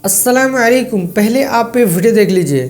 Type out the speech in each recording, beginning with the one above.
السلام علیکم. پہلے آپ پہ ویڈیو دیکھ لیجئے.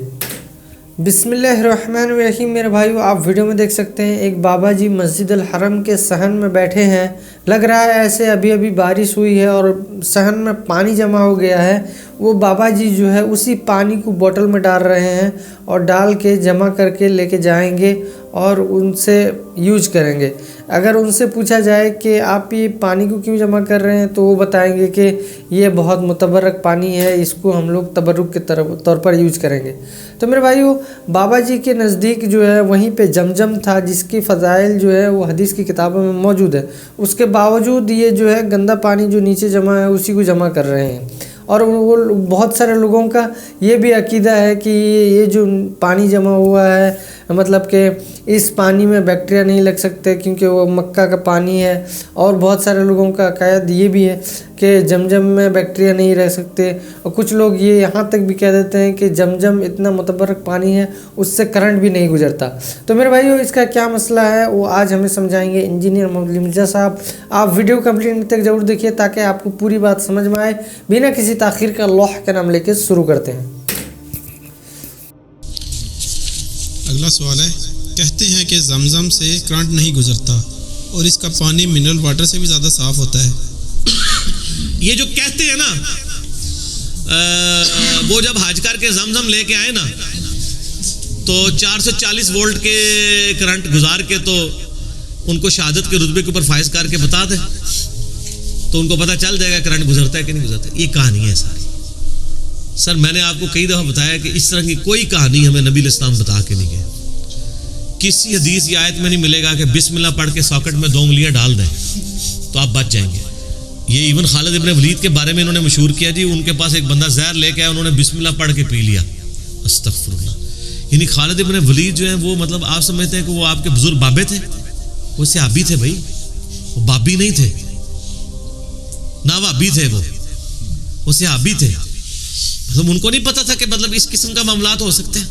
بسم اللہ الرحمن الرحیم. میرے بھائیو، آپ ویڈیو میں دیکھ سکتے ہیں ایک بابا جی مسجد الحرم کے صحن میں بیٹھے ہیں. لگ رہا ہے ایسے ابھی بارش ہوئی ہے اور صحن میں پانی جمع ہو گیا ہے. وہ بابا جی جو ہے اسی پانی کو بوتل میں ڈال رہے ہیں اور ڈال کے جمع کر کے لے کے جائیں گے اور ان سے یوز کریں گے. اگر ان سے پوچھا جائے کہ آپ یہ پانی کو کیوں جمع کر رہے ہیں تو وہ بتائیں گے کہ یہ بہت متبرک پانی ہے، اس کو ہم لوگ تبرک کے طور پر یوز کریں گے. تو میرے بھائیو، بابا جی کے نزدیک جو ہے وہیں پہ زمزم تھا جس کی فضائل جو ہے وہ حدیث کی کتابوں میں موجود ہے. اس کے باوجود یہ جو ہے گندا پانی جو نیچے جمع ہے اسی کو جمع کر رہے ہیں. اور وہ بہت سارے لوگوں کا یہ بھی عقیدہ ہے کہ یہ جو پانی جمع ہوا ہے مطلب کہ اس پانی میں بیکٹیریا نہیں لگ سکتے کیونکہ وہ مکہ کا پانی ہے. اور بہت سارے لوگوں کا عقائد یہ بھی ہے کہ زمزم میں بیکٹیریا نہیں رہ سکتے. اور کچھ لوگ یہ یہاں تک بھی کہہ دیتے ہیں کہ زمزم اتنا متبرک پانی ہے اس سے کرنٹ بھی نہیں گزرتا. تو میرے بھائیو، اس کا کیا مسئلہ ہے وہ آج ہمیں سمجھائیں گے انجینئر محمد مرزا صاحب. آپ ویڈیو کمپلیٹ تک ضرور دیکھیے تاکہ آپ کو پوری بات سمجھ میں آئے. بنا کسی تاخیر کا اللہ کا نام لے کے شروع کرتے ہیں. اگلا سوال ہے، کہتے ہیں کہ زمزم سے کرنٹ نہیں گزرتا اور اس کا پانی منرل واٹر سے بھی زیادہ صاف ہوتا ہے. یہ جو کہتے ہیں نا، وہ جب حج کر کے زمزم لے کے آئے نا تو 440 وولٹ کے کرنٹ گزار کے تو ان کو شہادت کے رتبے کے اوپر فائز کر کے بتا دیں تو ان کو پتہ چل جائے گا کرنٹ گزرتا ہے کہ نہیں گزرتا. یہ کہانی ہے ساری. سر میں نے آپ کو کئی دفعہ بتایا کہ اس طرح کی کوئی کہانی ہمیں نبی علیہ السلام بتا کے نہیں گئے. کسی حدیث یا آیت میں نہیں ملے گا کہ بسم اللہ پڑھ کے ساکٹ میں 2 انگلیاں ڈال دیں تو آپ بچ جائیں گے. یہ ایون خالد ابن ولید کے بارے میں انہوں نے مشہور کیا جی، ان کے پاس ایک بندہ زہر لے کے آیا، انہوں نے بسم اللہ پڑھ کے پی لیا. استغفر اللہ. یعنی خالد ابن ولید جو ہیں وہ مطلب آپ سمجھتے ہیں کہ وہ آپ کے بزرگ بابے تھے؟ وہ صحابی تھے بھائی، وہ بابی نہیں تھے، نہ وابی تھے، وہ صحابی تھے. مطلب ان کو نہیں پتا تھا کہ مطلب اس قسم کا معاملات ہو سکتے ہیں.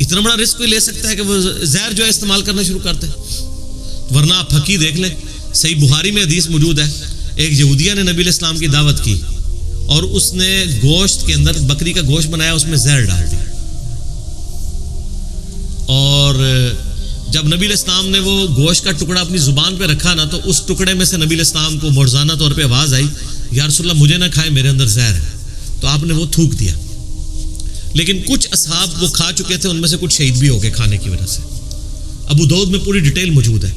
اتنا بڑا رسک کوئی لے سکتا ہے کہ وہ زہر جو ہے استعمال کرنا شروع کرتے ہیں؟ ورنہ آپ پھکی دیکھ لیں، صحیح بخاری میں حدیث موجود ہے، ایک یہودیہ نے نبی علیہ السلام کی دعوت کی اور اس نے گوشت کے اندر بکری کا گوشت بنایا، اس میں زہر ڈال دیا. اور جب نبی علیہ السلام نے وہ گوشت کا ٹکڑا اپنی زبان پہ رکھا نا تو اس ٹکڑے میں سے نبی علیہ السلام کو معجزانہ طور پہ آواز آئی، یا رسول اللہ مجھے نہ کھائیں، میرے اندر زہر ہے. تو آپ نے وہ تھوک دیا. لیکن کچھ اصحاب وہ کھا چکے تھے، ان میں سے کچھ شہید بھی ہو گئے کھانے کی وجہ سے. ابو داؤد میں پوری ڈیٹیل موجود ہے.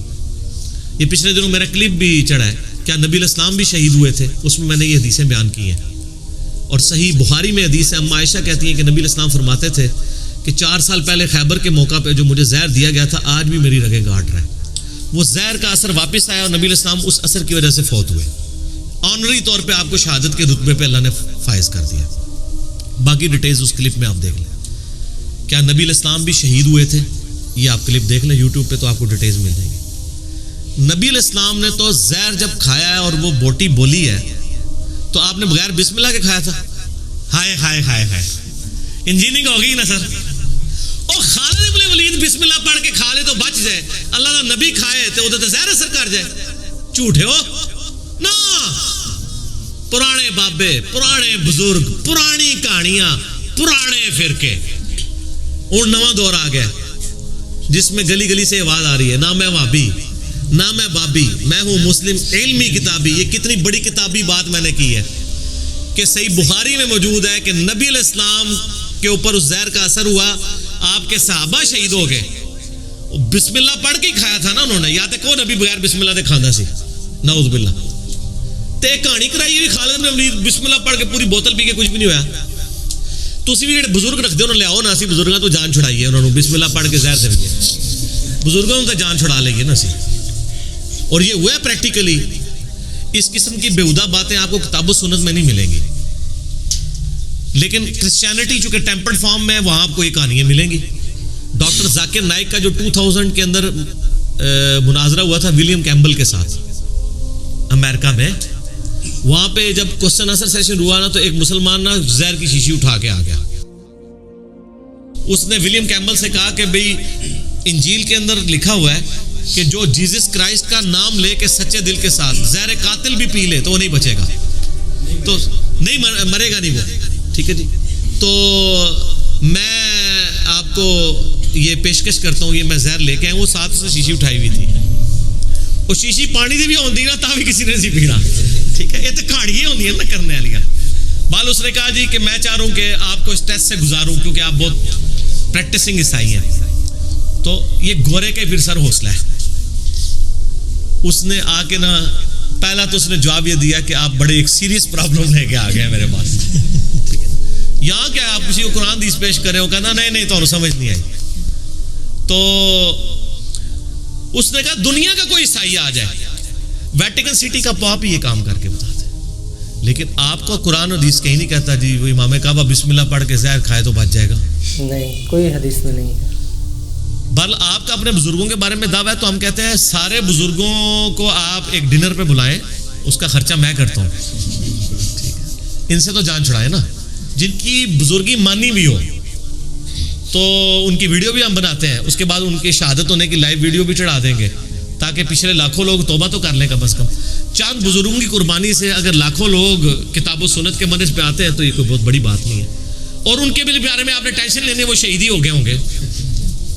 یہ پچھلے دنوں میرا کلپ بھی چڑھا ہے، کیا نبی علیہ السلام بھی شہید ہوئے تھے، اس میں نے یہ حدیثیں بیان کی ہیں. اور صحیح بخاری میں حدیث ہے، اما عائشہ کہتی ہیں کہ نبی علیہ السلام فرماتے تھے کہ 4 سال پہلے خیبر کے موقع پہ جو مجھے زہر دیا گیا تھا آج بھی میری رگیں گاٹ رہا ہے. وہ زہر کا اثر واپس آیا اور نبی علیہ السلام اس اثر کی وجہ سے فوت ہوئے. آنری طور پہ آپ کو شہادت کے رتبے پہ اللہ نے فائز کر دیا. باقی ڈیٹیلز اس کلپ میں آپ دیکھ لیں. کیا نبی علیہ السلام بھی شہید ہوئے تھے؟ یہ آپ کلپ دیکھ لیں یوٹیوب پہ تو آپ کو ڈیٹیلز مل جائیں گی. نبی علیہ السلام نے تو زہر جب کھایا ہے اور وہ بوٹی بولی ہے تو آپ نے بغیر بسم اللہ کے کھایا تھا. ہائے ہائے ہائے ہائے، انجینئرنگ ہو گئی نا سر. اور خالد ابن ولید بسم اللہ پڑھ کے کھا لے تو بچ جائے، اللہ کا نبی کھائے تو ادھر زہر اثر کر جائے. جھوٹے ہو نا. پرانے بابے، پرانے بزرگ، پرانی کہانیاں، پرانے فرقے. اور نواں دور آ گیا جس میں گلی گلی سے آواز آ رہی ہے، نہ میں وابی نہ میں بابی، میں ہوں مسلم علمی کتابی. یہ کتنی بڑی کتابی بات میں نے کی ہے کہ صحیح بخاری میں موجود ہے کہ نبی علیہ السلام کے اوپر اس زہر کا اثر ہوا، آپ کے صحابہ شہید ہو گئے. بسم اللہ پڑھ کے کھایا تھا نا انہوں نے. یا تے کون نبی بغیر بسم اللہ دے کھانا سی؟ نعوذ باللہ. تے کہانی کرائی ہوئی خالد بن ولید بسم اللہ پڑھ کے پوری بوتل پی کے کچھ بھی نہیں ہویا. تسی بھی جڑے بزرگ رکھ دے انہوں نے لے آؤ نا، سی بزرگاں تو جان چھڑائی ہے، انہوں نے بسم اللہ پڑھ کے زہر دے دیا. بزرگوں تو جان چھڑا لیں گے نا سی. اور یہ ہوا ہے پریکٹیکلی. اس قسم کی بےہودہ باتیں آپ کو کتاب و سنت میں نہیں ملیں گی. لیکن کرسچینٹی چونکہ ٹیمپرڈ فارم میں ہے وہاں آپ کو یہ کہانیاں ملیں گی. ڈاکٹر ذاکر نائک کا جو 2000 کے اندر مناظرہ ہوا تھا ولیم کیمبل کے ساتھ امریکہ میں، وہاں پہ جب کوسچن آنسر سیشن ہوا نا تو ایک مسلمان نا زہر کی شیشی اٹھا کے آ گیا. اس نے ولیم کیمبل سے کہا کہ بھئی انجیل کے اندر لکھا ہوا ہے کہ جو جیزس کرائسٹ کا نام لے کے سچے دل کے ساتھ زہر قاتل بھی پی لے تو وہ نہیں بچے گا. تو نہیں مرے گا نہیں وہ, ٹھیک ہے جی. تو میں آپ کو یہ پیشکش کرتا ہوں, یہ میں زہر لے کے آئے, وہ ساتھ سے شیشی اٹھائی ہوئی تھی, وہ شیشی پانی دی بھی ہوندی نا تا بھی کسی نے نہیں پینا, ٹھیک ہے. یہ تو کہانیاں ہوندی ہیں نا کرنے والیاں. بال اس نے کہا جی کہ میں چاہ رہا ہوں کہ آپ کو اس ٹیسٹ سے گزاروں کیونکہ آپ بہت پریکٹسنگ عیسائی ہیں. تو یہ گورے کا پھر سر حوصلہ ہے. اس نے آ کے نا پہلا تو اس نے جواب یہ دیا کہ آپ بڑے ایک سیریس پرابلم لے کے آ گئے میرے پاس, یہاں کیا آپ کسی کو قرآن حدیث پیش کرے ہو, کہنا نہیں تو سمجھ نہیں آئی. تو اس نے کہا دنیا کا کوئی عیسائی آ جائے, ویٹیکن سٹی کا پاپ ہی یہ کام کر کے بتا دے, لیکن آپ کو قرآن حدیث کہیں نہیں کہتا جی وہ امام کعبہ بسم اللہ پڑھ کے زہر کھائے تو بچ جائے گا, نہیں کوئی حدیث میں نہیں ہے. بل آپ کا اپنے بزرگوں کے بارے میں دعویٰ ہے, تو ہم کہتے ہیں سارے بزرگوں کو آپ ایک ڈنر پہ بلائیں, اس کا خرچہ میں کرتا ہوں, ٹھیک ہے. ان سے تو جان چھڑائے نا, جن کی بزرگی مانی بھی ہو تو ان کی ویڈیو بھی ہم بناتے ہیں, اس کے بعد ان کی شہادت ہونے کی لائیو ویڈیو بھی چڑھا دیں گے تاکہ پچھلے لاکھوں لوگ توبہ تو کر لیں کم از کم. چاند بزرگوں کی قربانی سے اگر لاکھوں لوگ کتاب و سنت کے منہج پہ آتے ہیں تو یہ کوئی بہت بڑی بات نہیں ہے. اور ان کے بھی بارے میں آپ نے ٹینشن لینے, وہ شہید ہی ہو گئے ہوں گے,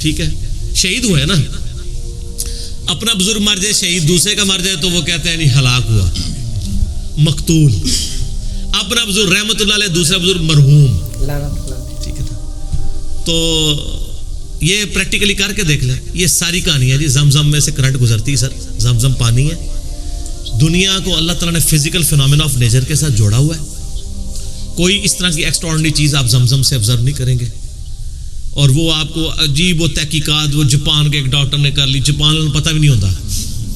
ٹھیک ہے, شہید ہوئے نا. اپنا بزرگ مر جائے شہید, دوسرے کا مر جائے تو وہ کہتے ہیں نہیں ہلاک ہوا, مقتول. اپنا بزرگ رحمت اللہ علیہ, دوسرا بزرگ مرحوم, لعنت اللہ. ٹھیک ہے. تو یہ پریکٹیکلی کر کے دیکھ لیں, یہ ساری کہانی ہے جی. زمزم میں سے کرنٹ گزرتی ہے سر, زمزم پانی ہے. دنیا کو اللہ تعالیٰ نے فزیکل فینومینا آف نیچر کے ساتھ جوڑا ہوا ہے. کوئی اس طرح کی ایکسٹراڈنری چیز آپ زمزم سے آبزرو نہیں کریں گے. اور وہ آپ کو عجیب و تحقیقات, وہ جاپان کے ایک ڈاکٹر نے کر لی, جاپان میں پتہ بھی نہیں ہوتا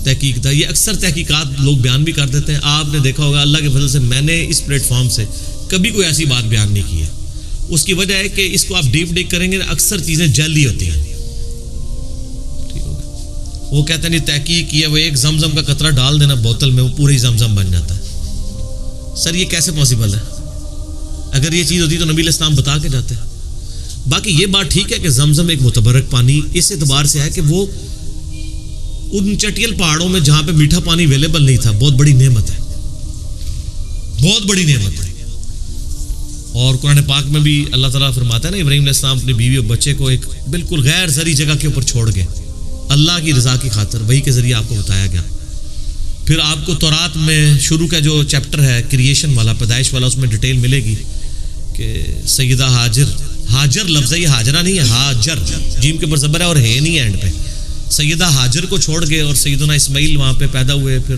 تحقیق تھا. یہ اکثر تحقیقات لوگ بیان بھی کر دیتے ہیں. آپ نے دیکھا ہوگا اللہ کے فضل سے میں نے اس پلیٹ فارم سے کبھی کوئی ایسی بات بیان نہیں کی ہے. اس کی وجہ ہے کہ اس کو آپ ڈیپ ڈیک کریں گے, اکثر چیزیں جلدی ہوتی ہیں. ٹھیک ہوگا. وہ کہتے ہیں نہیں تحقیق کی ہے, وہ ایک زمزم کا قطرہ ڈال دینا بوتل میں, وہ پورا ہی زمزم بن جاتا ہے. سر یہ کیسے پاسبل ہے؟ اگر یہ چیز ہوتی تو نبی علیہ السلام بتا کے جاتے. باقی یہ بات ٹھیک ہے کہ زمزم ایک متبرک پانی اس اعتبار سے ہے کہ وہ ان چٹیل پہاڑوں میں جہاں پہ میٹھا پانی اویلیبل نہیں تھا, بہت بڑی نعمت ہے, بہت بڑی نعمت ہے. اور قرآن پاک میں بھی اللہ تعالیٰ فرماتا ہے نا, ابراہیم علیہ السلام اپنی بیوی اور بچے کو ایک بالکل غیر زرعی جگہ کے اوپر چھوڑ گئے, اللہ کی رضا کی خاطر. وہی کے ذریعے آپ کو بتایا گیا. پھر آپ کو تورات میں شروع کا جو چیپٹر ہے کریشن والا, پیدائش والا, اس میں ڈیٹیل ملے گی کہ سیدہ ہاجر لفظ ہے, یہ ہاجرہ نہیں ہے, ہاجر جیم کے اوپر زبر ہے اور ہے نہیں ہے اینڈ پہ. سیدہ ہاجر کو چھوڑ گئے اور سیدنا اسماعیل وہاں پہ پیدا ہوئے. پھر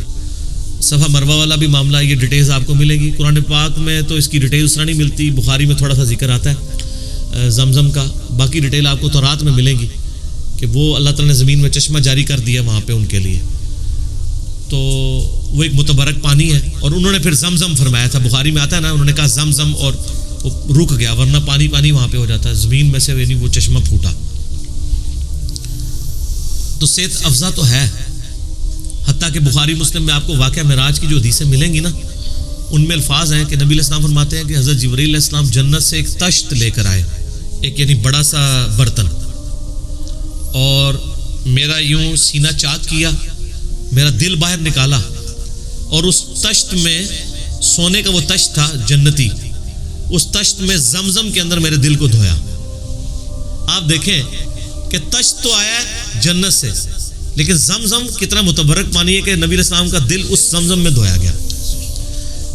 صفا مروہ والا بھی معاملہ, یہ ڈیٹیلز آپ کو ملے گی. قرآن پاک میں تو اس کی ڈیٹیل اس طرح نہیں ملتی, بخاری میں تھوڑا سا ذکر آتا ہے زمزم کا. باقی ڈیٹیل آپ کو تورات میں ملے گی کہ وہ اللہ تعالیٰ نے زمین میں چشمہ جاری کر دیا وہاں پہ ان کے لیے. تو وہ ایک متبرک پانی ہے. اور انہوں نے پھر زمزم فرمایا تھا, بخاری میں آتا ہے نا, انہوں نے کہا زمزم اور رک گیا, ورنہ پانی پانی وہاں پہ ہو جاتا ہے. زمین میں سے یعنی وہ چشمہ پھوٹا. تو صحت افزا تو ہے. حتیٰ کہ بخاری مسلم میں آپ کو واقعہ معراج کی جو حدیثیں ملیں گی نا, ان میں الفاظ ہیں کہ نبی علیہ السلام فرماتے ہیں کہ حضرت جبرائیل علیہ السلام جنت سے ایک تشت لے کر آئے, ایک یعنی بڑا سا برتن, اور میرا یوں سینہ چاک کیا, میرا دل باہر نکالا, اور اس تشت میں سونے کا وہ تشت تھا جنتی, اس تشت میں زمزم کے اندر میرے دل کو دھویا. آپ دیکھیں کہ تشت تو آیا ہے جنت سے, لیکن زمزم کتنا متبرک پانی ہے کہ نبی علیہ السلام کا دل اس زمزم میں دھویا گیا,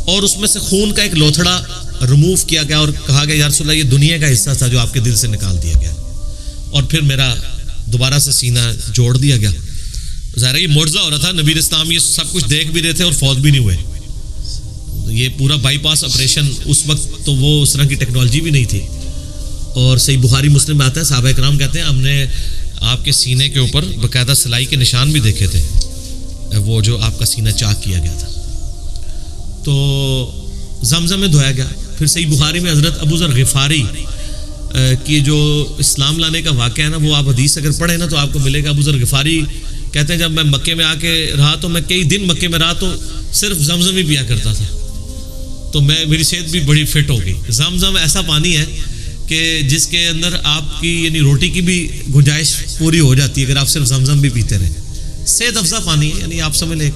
اور اس میں سے خون کا ایک لوتھڑا ریموو کیا گیا, اور کہا گیا یا رسول اللہ یہ دنیا کا حصہ تھا جو آپ کے دل سے نکال دیا گیا, اور پھر میرا دوبارہ سے سینہ جوڑ دیا گیا. ظاہر ہے یہ معجزہ ہو رہا تھا. نبی علیہ السلام یہ سب کچھ دیکھ بھی رہے تھے اور فوت بھی نہیں ہوئے. یہ پورا بائی پاس آپریشن اس وقت تو وہ اس طرح کی ٹیکنالوجی بھی نہیں تھی. اور صحیح بخاری مسلم میں آتا ہے, صحابہ کرام کہتے ہیں ہم نے آپ کے سینے کے اوپر باقاعدہ سلائی کے نشان بھی دیکھے تھے, وہ جو آپ کا سینہ چاک کیا گیا تھا. تو زمزم میں دھویا گیا. پھر صحیح بخاری میں حضرت ابو ذر غفاری کی جو اسلام لانے کا واقعہ ہے نا, وہ آپ حدیث اگر پڑھیں نا تو آپ کو ملے گا. ابو ذر غفاری کہتے ہیں جب میں مکے میں آ کے رہا تو میں کئی دن مکے میں رہا تو صرف زمزم ہی پیا کرتا تھا, تو میری صحت بھی بڑی فٹ ہو گئی. زمزم ایسا پانی ہے کہ جس کے اندر آپ کی یعنی روٹی کی بھی گنجائش پوری ہو جاتی ہے اگر آپ صرف زمزم بھی پیتے رہیں. صحت افزا پانی ہے, یعنی آپ سمجھ لیں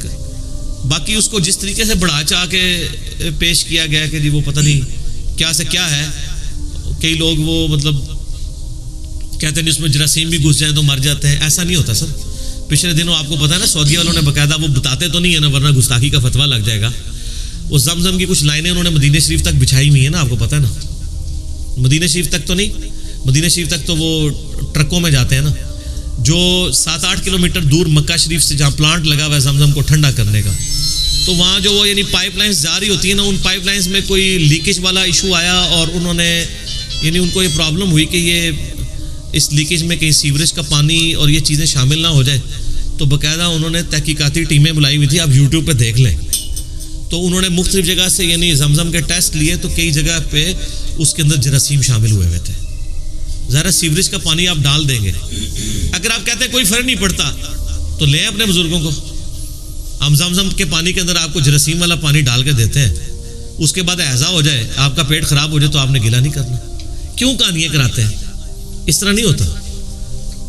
باقی اس کو جس طریقے سے بڑھا چاہ کے پیش کیا گیا کہ جی وہ پتہ نہیں کیا سے کیا ہے. کئی لوگ وہ مطلب کہتے ہیں اس میں جراثیم بھی گھس جائیں تو مر جاتے ہیں. ایسا نہیں ہوتا سر. پچھلے دنوں آپ کو پتا ہے نا سعودیہ والوں نے باقاعدہ, وہ بتاتے تو نہیں ہے نا ورنہ گستاخی کا فتویٰ لگ جائے گا, وہ زمزم کی کچھ لائنیں انہوں نے مدینہ شریف تک بچھائی ہوئی ہیں نا, آپ کو پتا ہے نا. مدینہ شریف تک تو نہیں, مدینہ شریف تک تو وہ ٹرکوں میں جاتے ہیں نا, جو 7-8 کلومیٹر دور مکہ شریف سے جہاں پلانٹ لگا ہوا ہے زمزم کو ٹھنڈا کرنے کا, تو وہاں جو وہ یعنی پائپ لائنز جاری ہوتی ہیں نا, ان پائپ لائنز میں کوئی لیکیج والا ایشو آیا اور انہوں نے یعنی ان کو یہ پرابلم ہوئی کہ یہ اس لیکیج میں کہیں سیوریج کا پانی اور یہ چیزیں شامل نہ ہو جائے, تو باقاعدہ انہوں نے تحقیقاتی ٹیمیں بلائی ہوئی تھی, آپ یوٹیوب پہ دیکھ لیں. تو انہوں نے مختلف جگہ سے یعنی زمزم کے ٹیسٹ لیے, تو کئی جگہ پہ اس کے اندر جراثیم شامل ہوئے تھے. ظاہر سیوریج کا پانی آپ ڈال دیں گے, اگر آپ کہتے ہیں کوئی فرق نہیں پڑتا تو لیں اپنے بزرگوں کو, ہم زمزم کے پانی کے اندر آپ کو جراثیم والا پانی ڈال کے دیتے ہیں, اس کے بعد ایزا ہو جائے, آپ کا پیٹ خراب ہو جائے تو آپ نے گلا نہیں کرنا. کیوں کہانیاں کراتے ہیں؟ اس طرح نہیں ہوتا.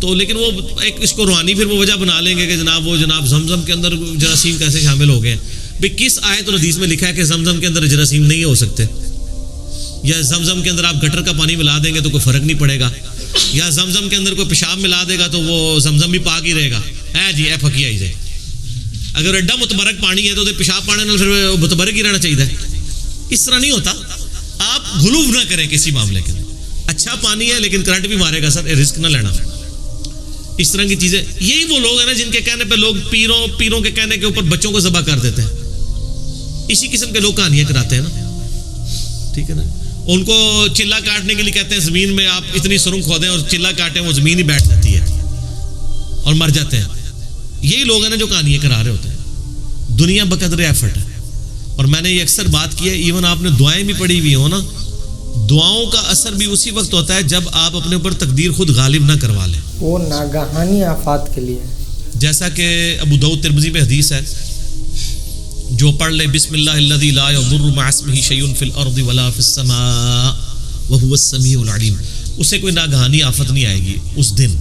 تو لیکن وہ ایک اس کو روحانی پھر وہ وجہ بنا لیں گے کہ جناب زمزم کے اندر جراثیم کیسے شامل ہو گئے ہیں. بھئی کس آیت اور حدیث میں لکھا ہے کہ زمزم کے اندر جراثیم نہیں ہو سکتے؟ یا زمزم کے اندر آپ گٹر کا پانی ملا دیں گے تو کوئی فرق نہیں پڑے گا, یا زمزم کے اندر کوئی پیشاب ملا دے گا تو وہ زمزم بھی پاک ہی رہے گا. جی پھکی آئی جائے, اگر ایڈا متبرک پانی ہے تو پیشاب پانے نال پھر متبرک ہی رہنا چاہیے. اس طرح نہیں ہوتا. آپ غلو نہ کریں کسی معاملے کے اندر. اچھا پانی ہے لیکن کرنٹ بھی مارے گا سر, رسک نہ لینا. اس طرح کی چیزیں, یہی وہ لوگ ہیں نا جن کے کہنے پہ لوگ پیروں کے کہنے کے اوپر بچوں کو ذبح کر دیتے ہیں. اسی قسم کے لوگ کہانیاں کراتے ہیں نا, ٹھیک ہے نا. ان کو چلا کاٹنے کے لیے کہتے ہیں زمین میں آپ اتنی سرنگ کھودیں اور چلا کاٹیں, وہ زمین ہی بیٹھ جاتی ہے اور مر جاتے ہیں. یہی لوگ ہیں نا جو کہانیاں کرا رہے ہوتے ہیں. دنیا بقدر ایفرٹ ہے. اور میں نے یہ اکثر بات کی ہے, ایون آپ نے دعائیں بھی پڑھی ہوئی ہو نا, دعاؤں کا اثر بھی اسی وقت ہوتا ہے جب آپ اپنے اوپر تقدیر خود غالب نہ کروا لیں. وہ ناگہانی آفات کے لیے, جیسا کہ ابو داؤد ترمذی میں حدیث ہے, جو پڑھ لے بسم اللہ الذی لا یضر مع اسمہ شیء فی الارض ولا فی السماء وہو السمیع العلیم, اسے کوئی ناگہانی آفت نہیں آئے گی اس دن.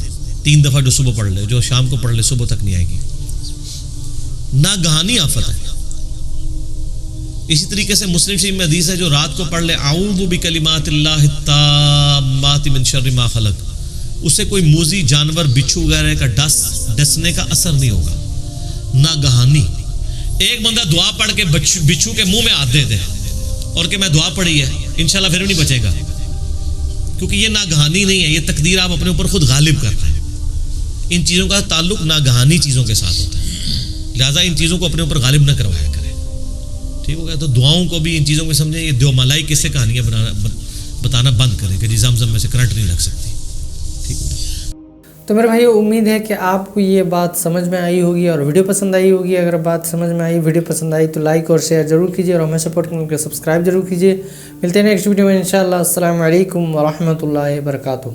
3 دفعہ جو صبح پڑھ لے, جو شام کو پڑھ لے, صبح تک نہیں آئے گی. ناگہانی آفت ہے. اسی طریقے سے مسلم شریف میں حدیث ہے, جو رات کو پڑھ لے اعوذ بکلمات اللہ التامات من شر ما خلق, اسے کوئی موذی جانور بچھو وغیرہ کا ڈسنے کا اثر نہیں ہوگا. ناگہانی ایک بندہ دعا پڑھ کے بچھو کے منہ میں ہاتھ دے دے اور کہ میں دعا پڑھی ہے, انشاءاللہ پھر بھی نہیں بچے گا, کیونکہ یہ ناگہانی نہیں ہے, یہ تقدیر آپ اپنے اوپر خود غالب کر رہے ہیں. ان چیزوں کا تعلق ناگہانی چیزوں کے ساتھ ہوتا ہے, لہٰذا ان چیزوں کو اپنے اوپر غالب نہ کروایا کریں. ٹھیک ہو گیا. تو دعاؤں کو بھی ان چیزوں کو سمجھیں. یہ دیو ملائی کس سے کہانیاں بتانا بند کریں کہ جی زمزم میں سے کرنٹ نہیں لگ سکتی. ٹھیک ہو گیا. تو میرے بھائی امید ہے کہ آپ کو یہ بات سمجھ میں آئی ہوگی اور ویڈیو پسند آئی ہوگی. اگر بات سمجھ میں آئی, ویڈیو پسند آئی تو لائک اور شیئر ضرور کیجیے, اور ہمیں سپورٹ کرنے کے لیے سبسکرائب ضرور کیجیے. ملتے ہیں نیکسٹ ویڈیو میں انشاءاللہ. السلام علیکم ورحمۃ اللہ وبرکاتہ.